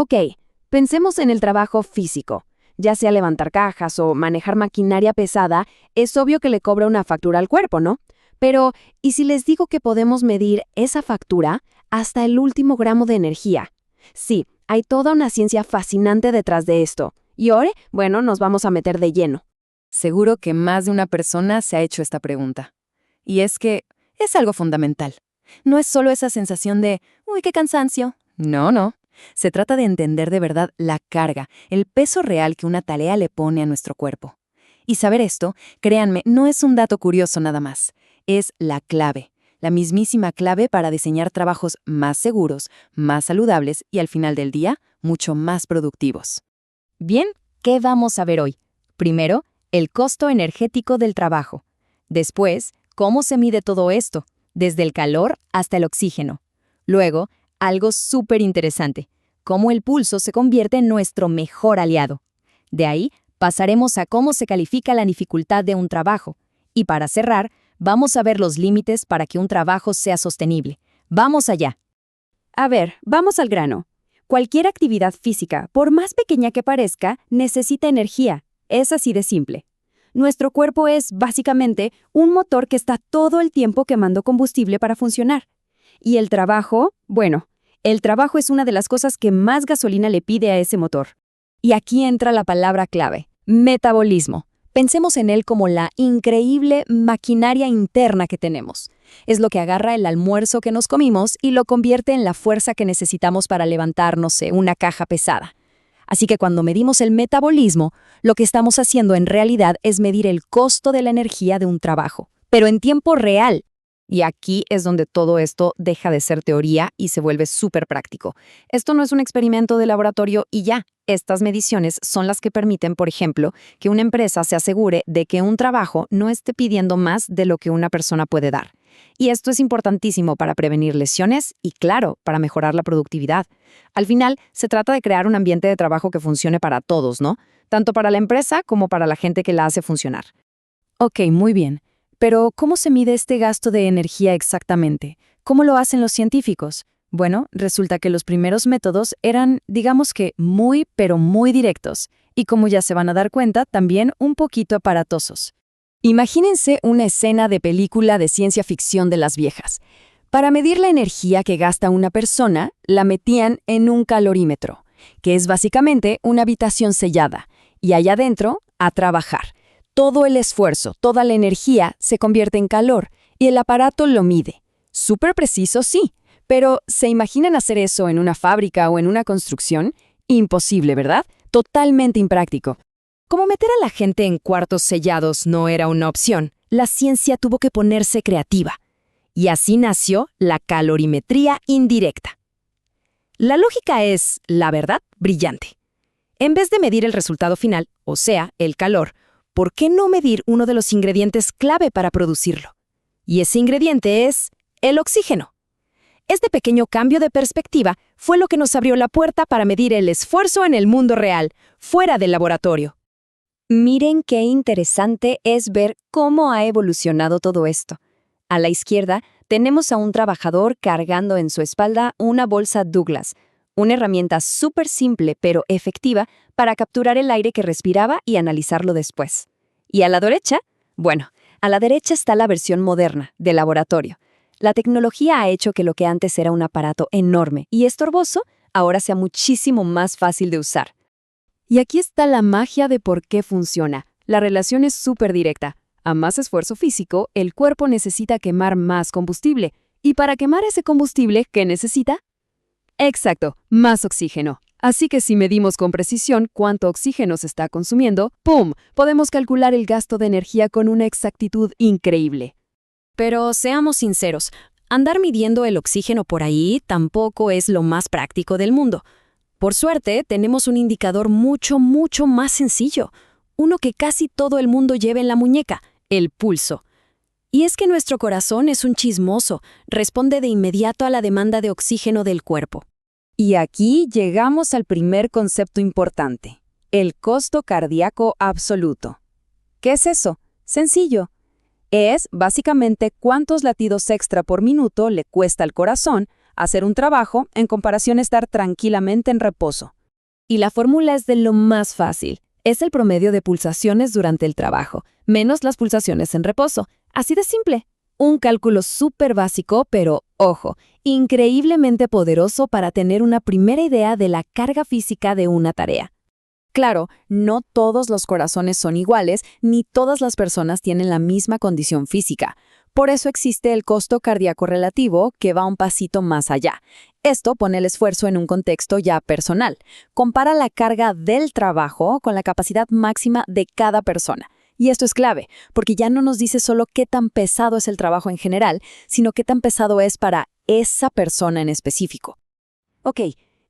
Ok, pensemos en el trabajo físico. Ya sea levantar cajas o manejar maquinaria pesada, es obvio que le cobra una factura al cuerpo, ¿no? Pero, ¿y si les digo que podemos medir esa factura hasta el último gramo de energía? Sí, hay toda una ciencia fascinante detrás de esto. Y ahora, bueno, nos vamos a meter de lleno. Seguro que más de una persona se ha hecho esta pregunta. Y es que es algo fundamental. No es solo esa sensación de, uy, qué cansancio. No, no. Se trata de entender de verdad la carga, el peso real que una tarea le pone a nuestro cuerpo. Y saber esto, créanme, no es un dato curioso nada más. Es la clave, la mismísima clave para diseñar trabajos más seguros, más saludables y al final del día, mucho más productivos. Bien, ¿qué vamos a ver hoy? Primero, el costo energético del trabajo. Después, cómo se mide todo esto, desde el calor hasta el oxígeno. Luego, algo súper interesante, cómo el pulso se convierte en nuestro mejor aliado. De ahí, pasaremos a cómo se califica la dificultad de un trabajo. Y para cerrar, vamos a ver los límites para que un trabajo sea sostenible. ¡Vamos allá! A ver, vamos al grano. Cualquier actividad física, por más pequeña que parezca, necesita energía. Es así de simple. Nuestro cuerpo es, básicamente, un motor que está todo el tiempo quemando combustible para funcionar. Y el trabajo, bueno, el trabajo es una de las cosas que más gasolina le pide a ese motor. Y aquí entra la palabra clave, metabolismo. Pensemos en él como la increíble maquinaria interna que tenemos. Es lo que agarra el almuerzo que nos comimos y lo convierte en la fuerza que necesitamos para levantar, no sé, una caja pesada. Así que cuando medimos el metabolismo, lo que estamos haciendo en realidad es medir el costo de la energía de un trabajo, pero en tiempo real. Y aquí es donde todo esto deja de ser teoría y se vuelve súper práctico. Esto no es un experimento de laboratorio y ya. Estas mediciones son las que permiten, por ejemplo, que una empresa se asegure de que un trabajo no esté pidiendo más de lo que una persona puede dar. Y esto es importantísimo para prevenir lesiones y, claro, para mejorar la productividad. Al final, se trata de crear un ambiente de trabajo que funcione para todos, ¿no? Tanto para la empresa como para la gente que la hace funcionar. Ok, muy bien. Pero, ¿cómo se mide este gasto de energía exactamente? ¿Cómo lo hacen los científicos? Bueno, resulta que los primeros métodos eran, digamos que, muy, pero muy directos. Y como ya se van a dar cuenta, también un poquito aparatosos. Imagínense una escena de película de ciencia ficción de las viejas. Para medir la energía que gasta una persona, la metían en un calorímetro, que es básicamente una habitación sellada, y allá adentro, a trabajar. Todo el esfuerzo, toda la energía se convierte en calor y el aparato lo mide. Súper preciso, sí, pero ¿se imaginan hacer eso en una fábrica o en una construcción? Imposible, ¿verdad? Totalmente impráctico. Como meter a la gente en cuartos sellados no era una opción, la ciencia tuvo que ponerse creativa. Y así nació la calorimetría indirecta. La lógica es, la verdad, brillante. En vez de medir el resultado final, o sea, el calor, ¿por qué no medir uno de los ingredientes clave para producirlo? Y ese ingrediente es el oxígeno. Este pequeño cambio de perspectiva fue lo que nos abrió la puerta para medir el esfuerzo en el mundo real, fuera del laboratorio. Miren qué interesante es ver cómo ha evolucionado todo esto. A la izquierda tenemos a un trabajador cargando en su espalda una bolsa Douglas, una herramienta súper simple pero efectiva para capturar el aire que respiraba y analizarlo después. ¿Y a la derecha? Bueno, a la derecha está la versión moderna, de laboratorio. La tecnología ha hecho que lo que antes era un aparato enorme y estorboso, ahora sea muchísimo más fácil de usar. Y aquí está la magia de por qué funciona. La relación es súper directa. A más esfuerzo físico, el cuerpo necesita quemar más combustible. Y para quemar ese combustible, ¿qué necesita? Exacto, más oxígeno. Así que si medimos con precisión cuánto oxígeno se está consumiendo, ¡pum!, podemos calcular el gasto de energía con una exactitud increíble. Pero seamos sinceros, andar midiendo el oxígeno por ahí tampoco es lo más práctico del mundo. Por suerte, tenemos un indicador mucho más sencillo, uno que casi todo el mundo lleva en la muñeca, el pulso. Y es que nuestro corazón es un chismoso, responde de inmediato a la demanda de oxígeno del cuerpo. Y aquí llegamos al primer concepto importante, el costo cardíaco absoluto. ¿Qué es eso? Sencillo. Es, básicamente, cuántos latidos extra por minuto le cuesta al corazón hacer un trabajo en comparación a estar tranquilamente en reposo. Y la fórmula es de lo más fácil. Es el promedio de pulsaciones durante el trabajo, menos las pulsaciones en reposo. Así de simple. Un cálculo súper básico, pero, ojo, increíblemente poderoso para tener una primera idea de la carga física de una tarea. Claro, no todos los corazones son iguales, ni todas las personas tienen la misma condición física. Por eso existe el costo cardíaco relativo, que va un pasito más allá. Esto pone el esfuerzo en un contexto ya personal. Compara la carga del trabajo con la capacidad máxima de cada persona. Y esto es clave, porque ya no nos dice solo qué tan pesado es el trabajo en general, sino qué tan pesado es para esa persona en específico. Ok,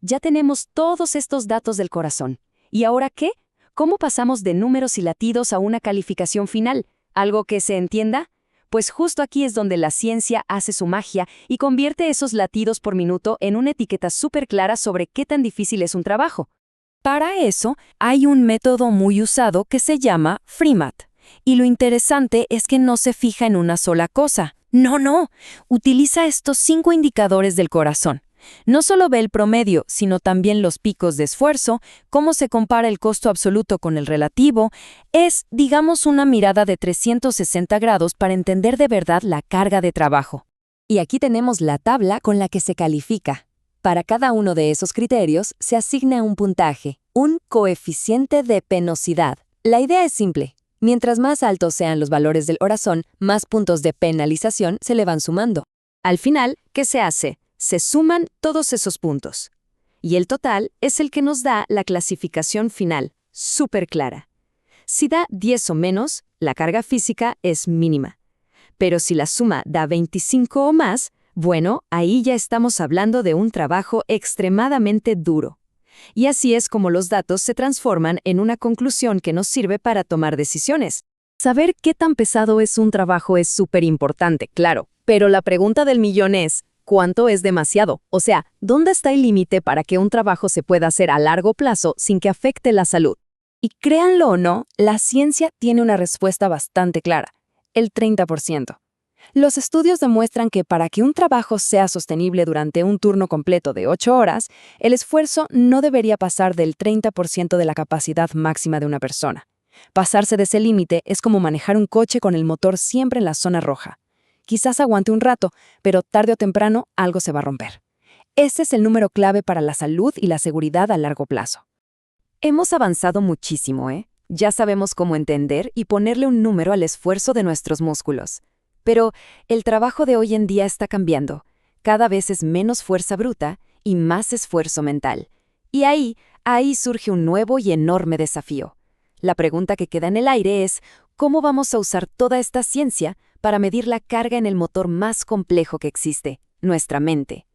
ya tenemos todos estos datos del corazón. ¿Y ahora qué? ¿Cómo pasamos de números y latidos a una calificación final? ¿Algo que se entienda? Pues justo aquí es donde la ciencia hace su magia y convierte esos latidos por minuto en una etiqueta súper clara sobre qué tan difícil es un trabajo. Para eso, hay un método muy usado que se llama FreeMath. Y lo interesante es que no se fija en una sola cosa. No. Utiliza estos 5 indicadores del corazón. No solo ve el promedio, sino también los picos de esfuerzo, cómo se compara el costo absoluto con el relativo. Es, digamos, una mirada de 360 grados para entender de verdad la carga de trabajo. Y aquí tenemos la tabla con la que se califica. Para cada uno de esos criterios se asigna un puntaje, un coeficiente de penosidad. La idea es simple. Mientras más altos sean los valores del corazón, más puntos de penalización se le van sumando. Al final, ¿qué se hace? Se suman todos esos puntos. Y el total es el que nos da la clasificación final, súper clara. Si da 10 o menos, la carga física es mínima. Pero si la suma da 25 o más, bueno, ahí ya estamos hablando de un trabajo extremadamente duro. Y así es como los datos se transforman en una conclusión que nos sirve para tomar decisiones. Saber qué tan pesado es un trabajo es súper importante, claro, pero la pregunta del millón es, ¿cuánto es demasiado? O sea, ¿dónde está el límite para que un trabajo se pueda hacer a largo plazo sin que afecte la salud? Y créanlo o no, la ciencia tiene una respuesta bastante clara, el 30%. Los estudios demuestran que para que un trabajo sea sostenible durante un turno completo de 8 horas, el esfuerzo no debería pasar del 30% de la capacidad máxima de una persona. Pasarse de ese límite es como manejar un coche con el motor siempre en la zona roja. Quizás aguante un rato, pero tarde o temprano algo se va a romper. Ese es el número clave para la salud y la seguridad a largo plazo. Hemos avanzado muchísimo, ¿eh? Ya sabemos cómo entender y ponerle un número al esfuerzo de nuestros músculos. Pero el trabajo de hoy en día está cambiando. Cada vez es menos fuerza bruta y más esfuerzo mental. Y ahí surge un nuevo y enorme desafío. La pregunta que queda en el aire es, ¿cómo vamos a usar toda esta ciencia para medir la carga en el motor más complejo que existe, nuestra mente?